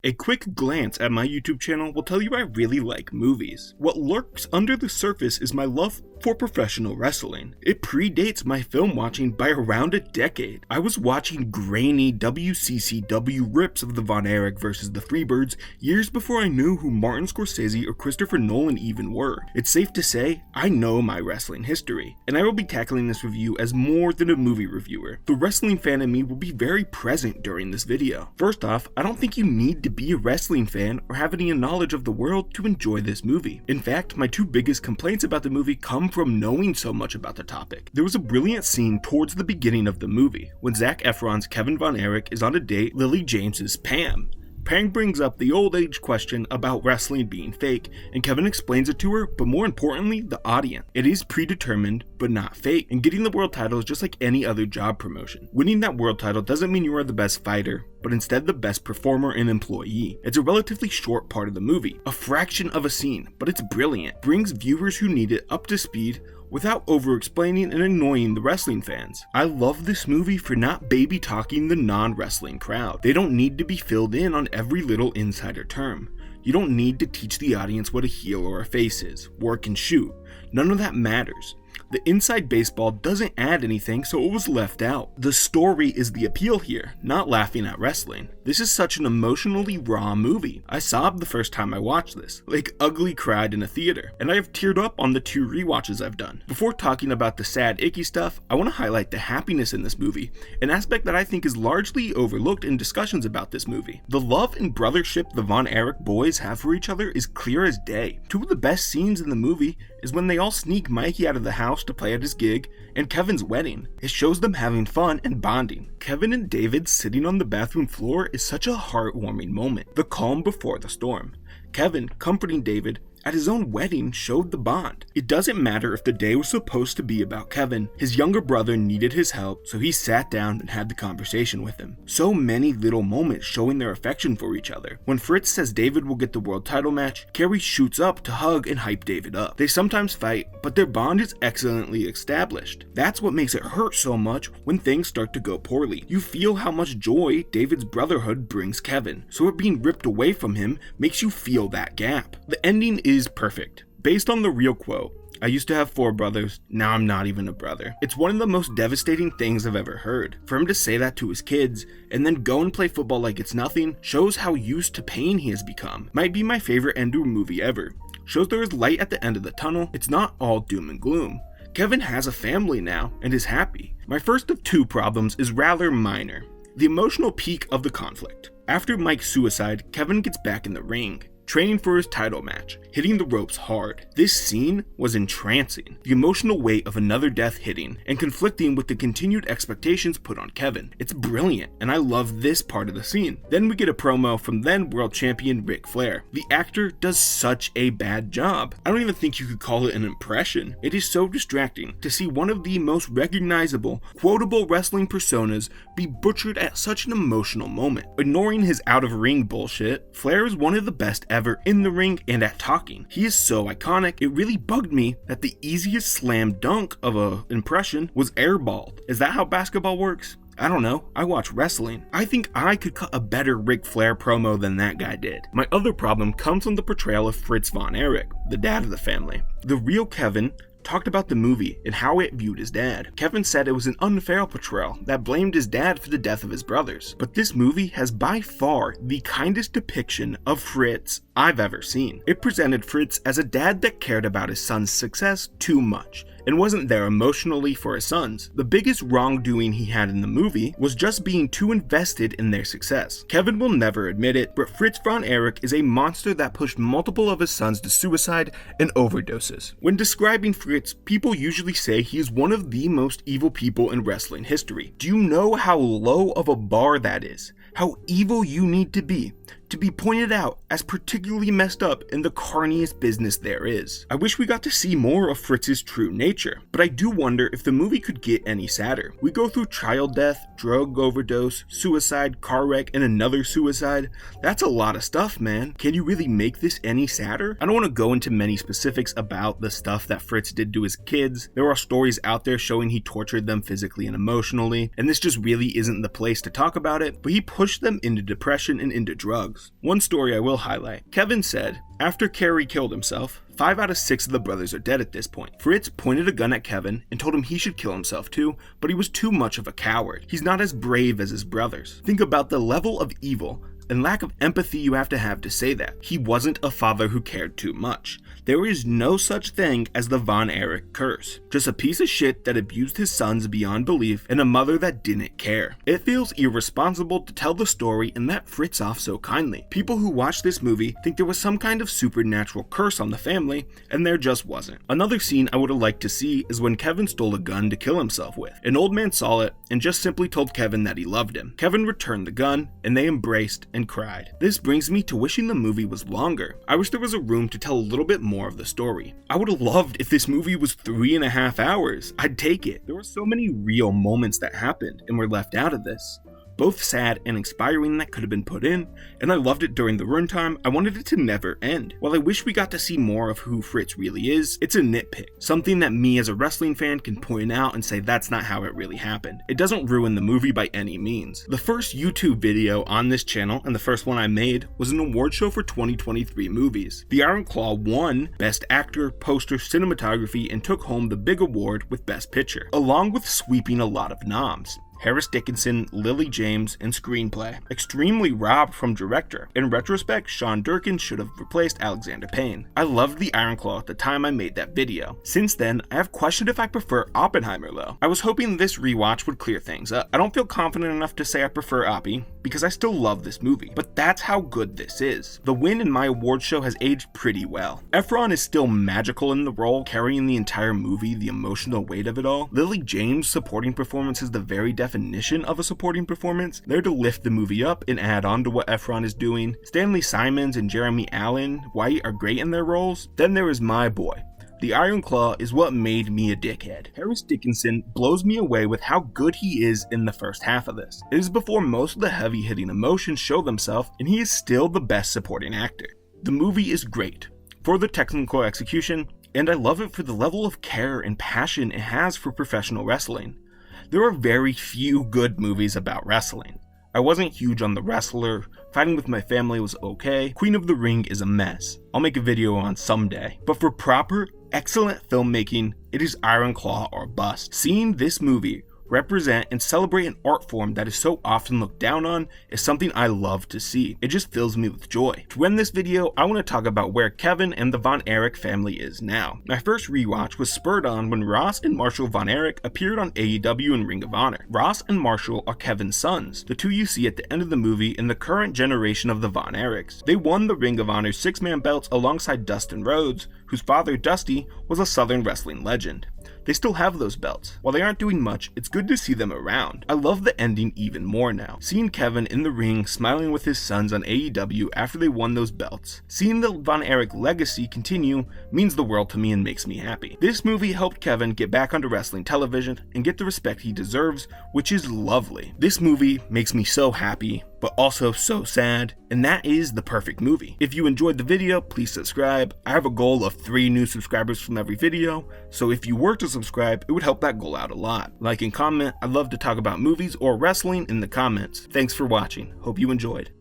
A quick glance at my YouTube channel will tell you I really like movies. What lurks under the surface is my love for professional wrestling. It predates my film watching by around a decade. I was watching grainy WCCW rips of the Von Erich vs. the Freebirds years before I knew who Martin Scorsese or Christopher Nolan even were. It's safe to say, I know my wrestling history, and I will be tackling this review as more than a movie reviewer. The wrestling fan in me will be very present during this video. First off, I don't think you need to be a wrestling fan or have any knowledge of the world to enjoy this movie. In fact, my two biggest complaints about the movie come from knowing so much about the topic. There was a brilliant scene towards the beginning of the movie when Zac Efron's Kevin Von Erich is on a date with Lily James's Pam. Pam brings up the old age question about wrestling being fake, and Kevin explains it to her, but more importantly, the audience. It is predetermined, but not fake, and getting the world title is just like any other job promotion. Winning that world title doesn't mean you are the best fighter, but instead the best performer and employee. It's a relatively short part of the movie, a fraction of a scene, but it's brilliant. Brings viewers who need it up to speed without over-explaining and annoying the wrestling fans. I love this movie for not baby-talking the non-wrestling crowd. They don't need to be filled in on every little insider term. You don't need to teach the audience what a heel or a face is, work and shoot. None of that matters. The inside baseball doesn't add anything, so it was left out. The story is the appeal here, not laughing at wrestling. This is such an emotionally raw movie. I sobbed the first time I watched this, like ugly cried in a theater, and I have teared up on the 2 rewatches I've done. Before talking about the sad, icky stuff, I want to highlight the happiness in this movie, an aspect that I think is largely overlooked in discussions about this movie. The love and brothership the Von Erich boys have for each other is clear as day. 2 of the best scenes in the movie is when they all sneak Mikey out of the house to play at his gig, and Kevin's wedding. It shows them having fun and bonding. Kevin and David sitting on the bathroom floor is such a heartwarming moment. The calm before the storm. Kevin comforting David at his own wedding showed the bond. It doesn't matter if the day was supposed to be about Kevin. His younger brother needed his help, so he sat down and had the conversation with him. So many little moments showing their affection for each other. When Fritz says David will get the world title match, Carrie shoots up to hug and hype David up. They sometimes fight, but their bond is excellently established. That's what makes it hurt so much when things start to go poorly. You feel how much joy David's brotherhood brings Kevin, so it being ripped away from him makes you feel that gap. The ending is perfect. Based on the real quote, I used to have 4 brothers, now I'm not even a brother. It's one of the most devastating things I've ever heard. For him to say that to his kids, and then go and play football like it's nothing, shows how used to pain he has become. Might be my favorite end to a movie ever. Shows there is light at the end of the tunnel, it's not all doom and gloom. Kevin has a family now, and is happy. My first of 2 problems is rather minor. The emotional peak of the conflict. After Mike's suicide, Kevin gets back in the ring, training for his title match, hitting the ropes hard. This scene was entrancing. The emotional weight of another death hitting and conflicting with the continued expectations put on Kevin. It's brilliant, and I love this part of the scene. Then we get a promo from then world champion Ric Flair. The actor does such a bad job. I don't even think you could call it an impression. It is so distracting to see one of the most recognizable, quotable wrestling personas be butchered at such an emotional moment. Ignoring his out-of-ring bullshit, Flair is one of the best ever in the ring and at talking. He is so iconic, it really bugged me that the easiest slam dunk of a impression was airballed. Is that how basketball works? I don't know, I watch wrestling. I think I could cut a better Ric Flair promo than that guy did. My other problem comes from the portrayal of Fritz Von Erich, the dad of the family. The real Kevin talked about the movie and how it viewed his dad. Kevin said it was an unfair portrayal that blamed his dad for the death of his brothers. But this movie has by far the kindest depiction of Fritz I've ever seen. It presented Fritz as a dad that cared about his son's success too much and wasn't there emotionally for his sons. The biggest wrongdoing he had in the movie was just being too invested in their success. Kevin will never admit it, but Fritz Von Erich is a monster that pushed multiple of his sons to suicide and overdoses. When describing Fritz, people usually say he is one of the most evil people in wrestling history. Do you know how low of a bar that is? How evil you need to be pointed out as particularly messed up in the carniest business there is. I wish we got to see more of Fritz's true nature, but I do wonder if the movie could get any sadder. We go through child death, drug overdose, suicide, car wreck, and another suicide. That's a lot of stuff, man. Can you really make this any sadder? I don't want to go into many specifics about the stuff that Fritz did to his kids. There are stories out there showing he tortured them physically and emotionally, and this just really isn't the place to talk about it, but he pushed them into depression and into drugs. close. One story I will highlight. Kevin said, after Kerry killed himself, 5 out of 6 of the brothers are dead at this point. Fritz pointed a gun at Kevin and told him he should kill himself too, but he was too much of a coward. He's not as brave as his brothers. Think about the level of evil and lack of empathy you have to say that. He wasn't a father who cared too much. There is no such thing as the Von Erich curse. Just a piece of shit that abused his sons beyond belief and a mother that didn't care. It feels irresponsible to tell the story and let Fritz off so kindly. People who watch this movie think there was some kind of supernatural curse on the family, and there just wasn't. Another scene I would have liked to see is when Kevin stole a gun to kill himself with. An old man saw it and just simply told Kevin that he loved him. Kevin returned the gun and they embraced and cried. This brings me to wishing the movie was longer. I wish there was a room to tell a little bit more of the story. I would have loved if this movie was 3.5 hours. I'd take it. There were so many real moments that happened and were left out of this. Both sad and inspiring that could have been put in, and I loved it during the runtime. I wanted it to never end. While I wish we got to see more of who Fritz really is, it's a nitpick. Something that me as a wrestling fan can point out and say that's not how it really happened. It doesn't ruin the movie by any means. The first YouTube video on this channel, and the first one I made, was an award show for 2023 movies. The Iron Claw won Best Actor, Poster, Cinematography, and took home the big award with Best Picture, along with sweeping a lot of noms. Harris Dickinson, Lily James, and Screenplay. Extremely robbed from Director. In retrospect, Sean Durkin should have replaced Alexander Payne. I loved the Iron Claw at the time I made that video. Since then, I have questioned if I prefer Oppenheimer though. I was hoping this rewatch would clear things up. I don't feel confident enough to say I prefer Oppie, because I still love this movie, but that's how good this is. The win in my award show has aged pretty well. Efron is still magical in the role, carrying the entire movie, the emotional weight of it all. Lily James' supporting performance is the very definition of a supporting performance, there to lift the movie up and add on to what Efron is doing. Stanley Simons and Jeremy Allen White are great in their roles. Then there is my boy. The Iron Claw is what made me a dickhead. Harris Dickinson blows me away with how good he is in the first half of this. It is before most of the heavy-hitting emotions show themselves, and he is still the best supporting actor. The movie is great for the technical execution, and I love it for the level of care and passion it has for professional wrestling. There are very few good movies about wrestling. I wasn't huge on The Wrestler, Fighting with My Family was okay, Queen of the Ring is a mess. I'll make a video on someday. But for proper, excellent filmmaking, it is Iron Claw or bust. Seeing this movie represent and celebrate an art form that is so often looked down on is something I love to see. It just fills me with joy. To end this video, I want to talk about where Kevin and the Von Erich family is now. My first rewatch was spurred on when Ross and Marshall Von Erich appeared on AEW and Ring of Honor. Ross and Marshall are Kevin's sons, the two you see at the end of the movie in the current generation of the Von Erichs. They won the Ring of Honor 6-man belts alongside Dustin Rhodes, whose father Dusty was a Southern wrestling legend. They still have those belts. While they aren't doing much, it's good to see them around. I love the ending even more now. Seeing Kevin in the ring smiling with his sons on AEW after they won those belts. Seeing the Von Erich legacy continue means the world to me and makes me happy. This movie helped Kevin get back onto wrestling television and get the respect he deserves, which is lovely. This movie makes me so happy, but also so sad, and that is the perfect movie. If you enjoyed the video, please subscribe. I have a goal of 3 new subscribers from every video, so if you were to subscribe, it would help that goal out a lot. Like and comment, I'd love to talk about movies or wrestling in the comments. Thanks for watching, hope you enjoyed.